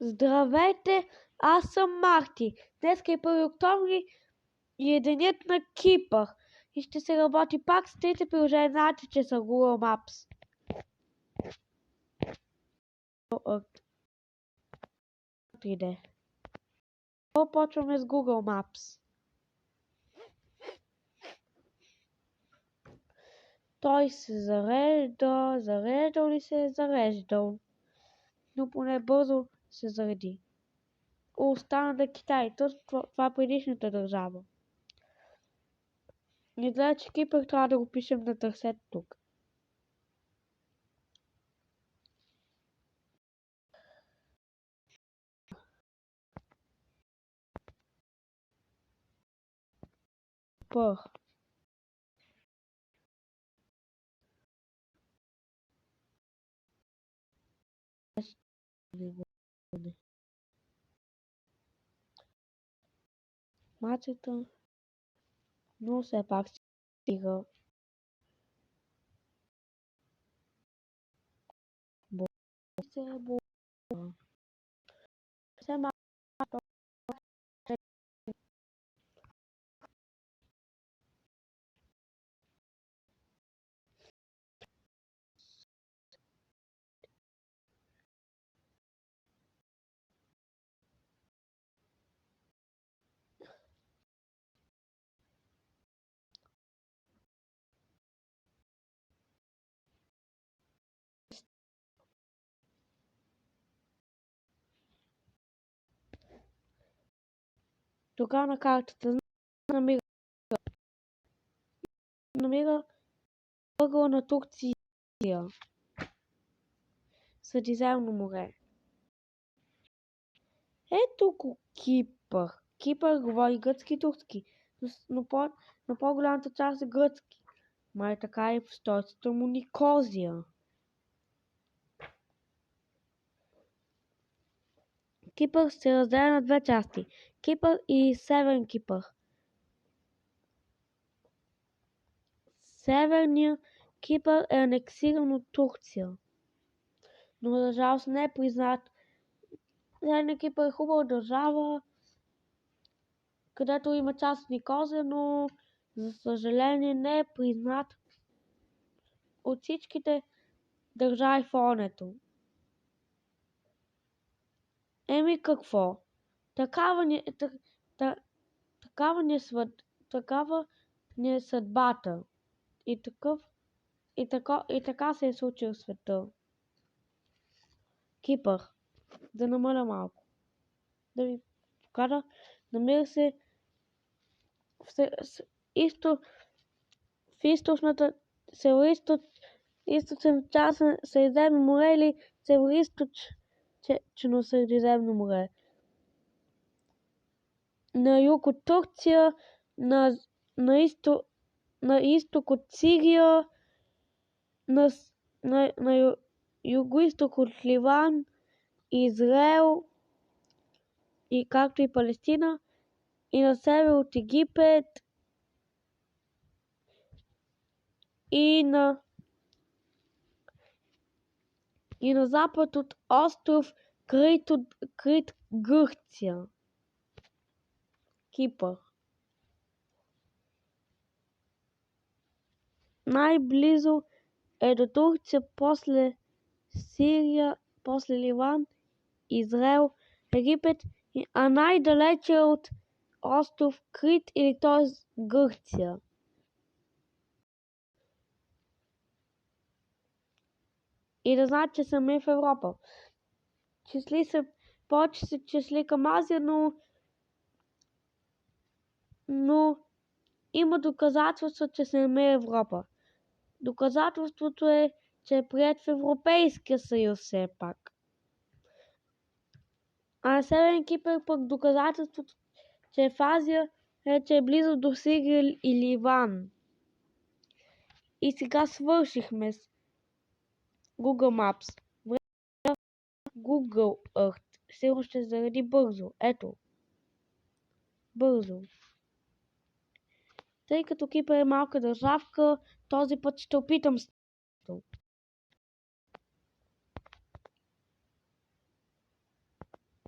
Здравейте, аз съм Марти. Днес е 1 октомври и е денят на Кипър. И ще се работи пак с трите приложения, знаете, че са Google Maps. Почваме с Google Maps. Той се зареждал ли се е зареждал, но поне бързо се зареди. Остана да Китай, това е предишната държава. Изглежда, че Кипър трябва да го пишем на търсет тук. Пър. Мачета, но все пак стига. Все малко тогава на картата намира ъгъла на Турция, Средиземно море. Ето го Кипър. Кипър говори гръцки и турски, но по-голямата част е гръцки. Май така и в столицата му Никозия. Кипър се разделя на две части. Кипър и Северен Кипър. Северният Кипър е анексиран от Турция, но за жалост не е признат. Северният Кипър е хубава държава, където има част от Никозия, но за съжаление не е признат от всичките държави в ООН-то. Еми какво? Такава ни е съдбата. И така се е случил в света. Кипър. Да намаля малко. Да ви покажа. Намира се в източната източна част на Средиземно море или североизточно Средиземно море. На юг от Турция, на изток от Сирия, на югоизток от Ливан, Израел, и както и Палестина, и на север от Египет, и на запад от остров Крит, Гърция. Кипър. Най-близо е до Турция, после Сирия, после Ливан, Израел, Египет, а най-далече е от остров Крит или т.е. Гърция. И да знаят, че сме в Европа. Повече се числи към Азия, но има доказателства, че сме в Европа. Доказателството е, че е приет в Европейския съюз все пак. А на Северен Кипър пък доказателството, че е в Азия, е, че е близо до Сирия и Ливан. И сега свършихме с Google Maps. Google Earth. Сигурно ще заради бързо. Ето. Бързо. Тъй като Кипър е малка държавка, този път ще опитам с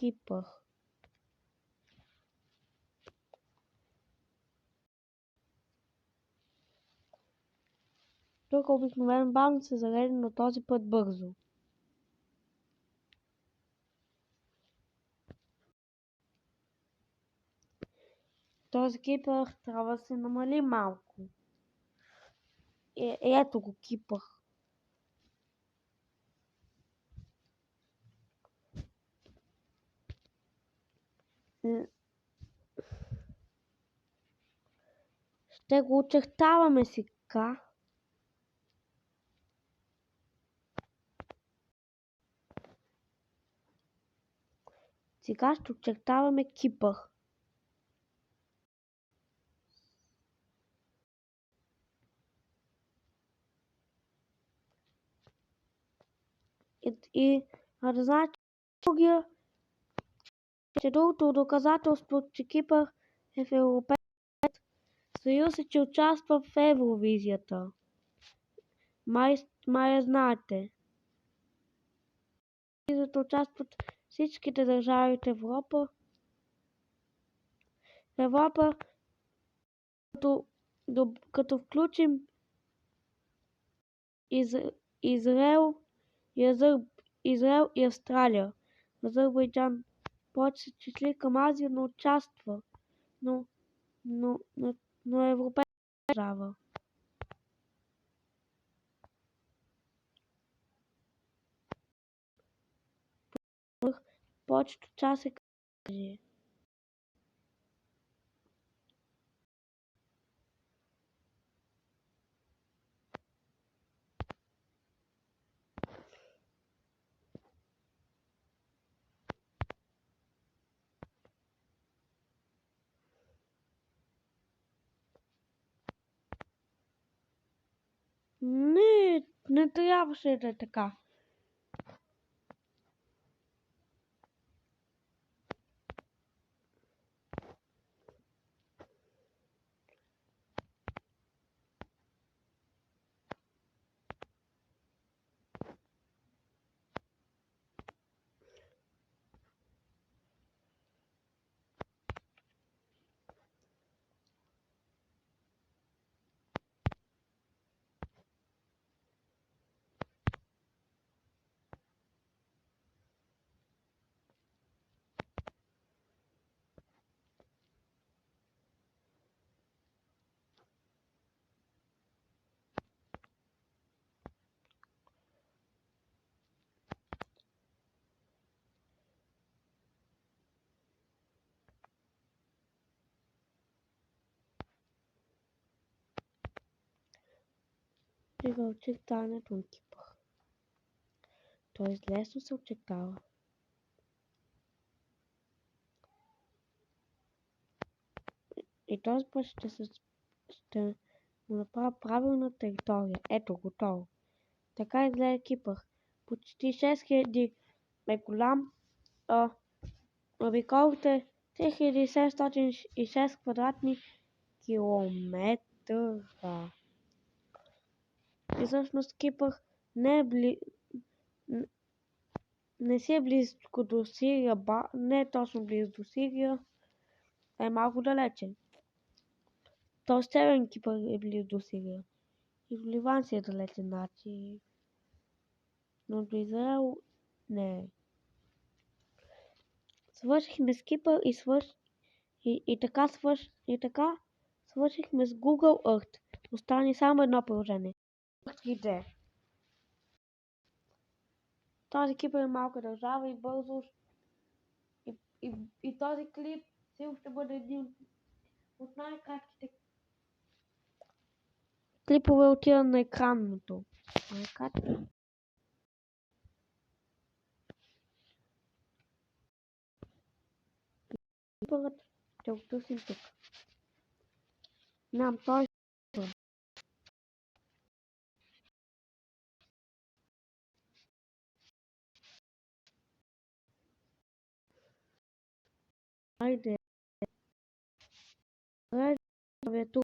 кипър. Тук обикновено бавно се зарежда, но този път бързо. Този кипър трябва да се намали малко. Ето го кипър. Ще го очертаваме сега. Сега ще очертаваме кипър. И да знаете, че другото доказателство, че Кипър е в Европейския съюз, е, че участва в Евровизията. Май я знаете. Евровизията участват всичките държави от Европа. В Европа, като включим Израел и Австралия. Азербайджан повече се числи към Азия, но участва. Но европейска държава. Повечето част е Азия. Не трябваше да е така. Сега очертаването на Кипър. Той лесно се очертава. И този път ще му направя правилна територия. Ето, готово. Така изгледа Кипър. Почти 6000 е голям. Обиколите 3706 квадратни километра. И всъщност Кипър не си е близко до Сирия, не е точно близо до Сирия, е малко далече. Тоест Северен Кипър е близо до Сирия. И до Ливан си е далече, значи. Но до Израел не е. Свършихме с Кипър и така свършихме с Google Earth. Остане само едно приложение. Earth 3D. Този Кипър е малка държава и бързо и този клип сигурно ще бъде един от най-кратките клипове отива на екранното. Клипърът ще го търсим тук. Знам, той Хайде. Клавиатура.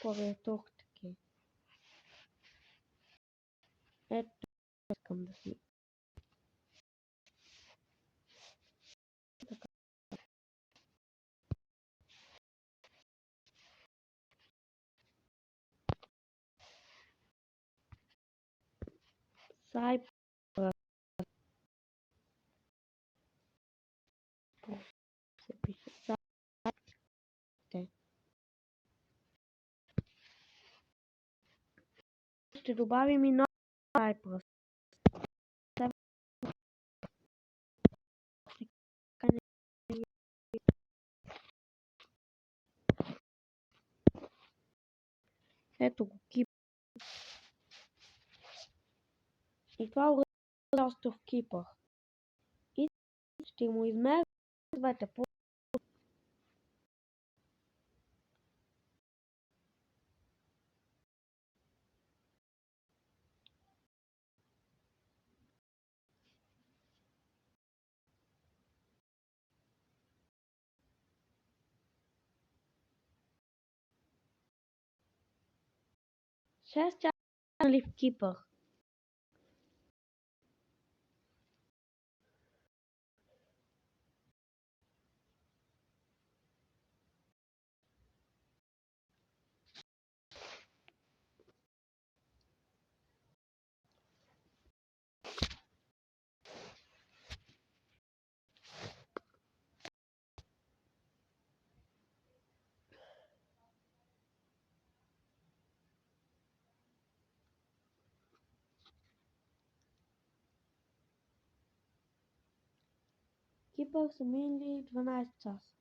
Клавиатура таки. Ето, искам да си. Cyprus се пише. Ще добавим и нов Cyprus. Ето го Кипър. И това е остров Кипър. И ще му измервате по 6 часа в Кипър. Кипър са минали 12 часа.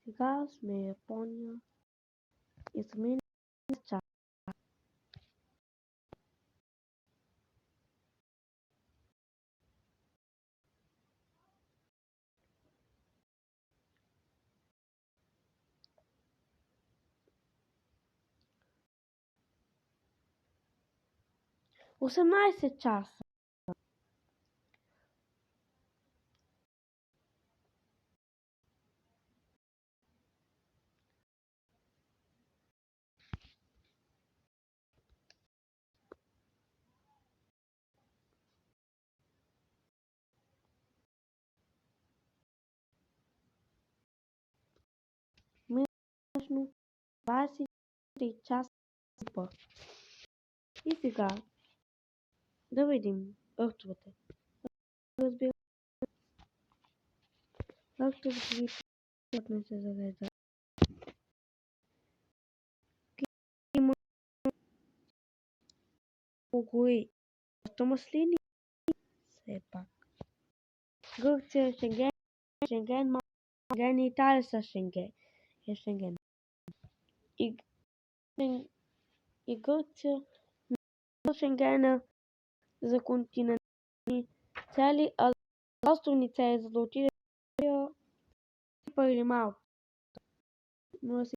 Сега сме в Япония и са минали 6 часа. Осемнадесет часа. Минали 23 часа. И сега да видим ъртовете. Разбира ъртовете не се зарежда. Има гори. Доста маслини. Все пак. Гърция е Шенген, Шенген и Италия са Шенген. Е Шенген. И Гърция на Шенгена за континентални цели, а за островни цели, за да отиде в Кипър или Малта. Но да си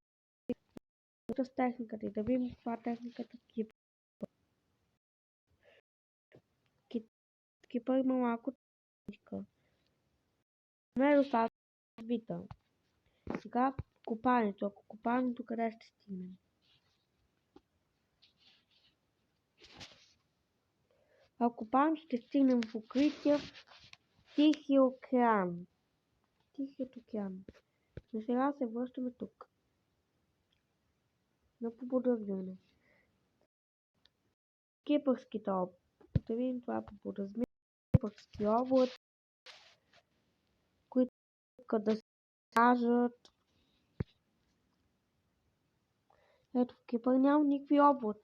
с техниката и да видим каква техниката в Кипър. Кипър има малко техника. Не е достатъчно развита. Сега копането. Ако копането къде ще стигнем? Ако копането ще стигнем в укрития Тихия океан. Тихият океан. Но сега се връщаме тук. На подразбиране. Кипърските области. Да видим това по подразбиране. Кипърски области, които да се кажат. Ето в Кипър няма никакви облаци.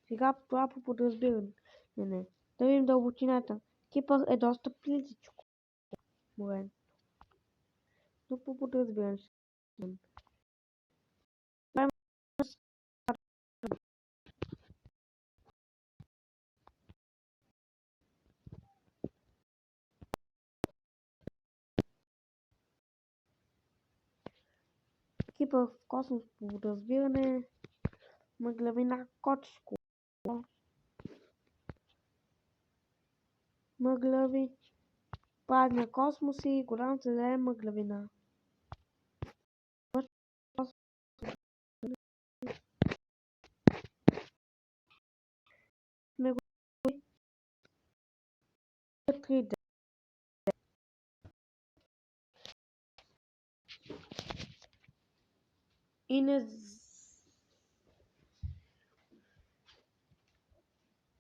Сега това по подразбиране. Не. Да видим дълбочината. Кипър е доста близичко. Морен. Но по подразбиране. в космос по разбиране. Мъглавина кочко. Мъглави. Празния космос и голямата зелена мъглавина.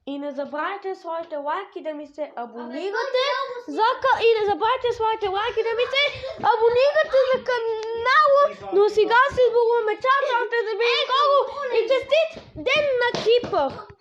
И не забравяйте своите лайки да ми се абонирате и не забравяйте своите лайки да ми се абонирате за канала. Но сега се сбогуваме. Чао, да видим скоро и честит ден на Кипър!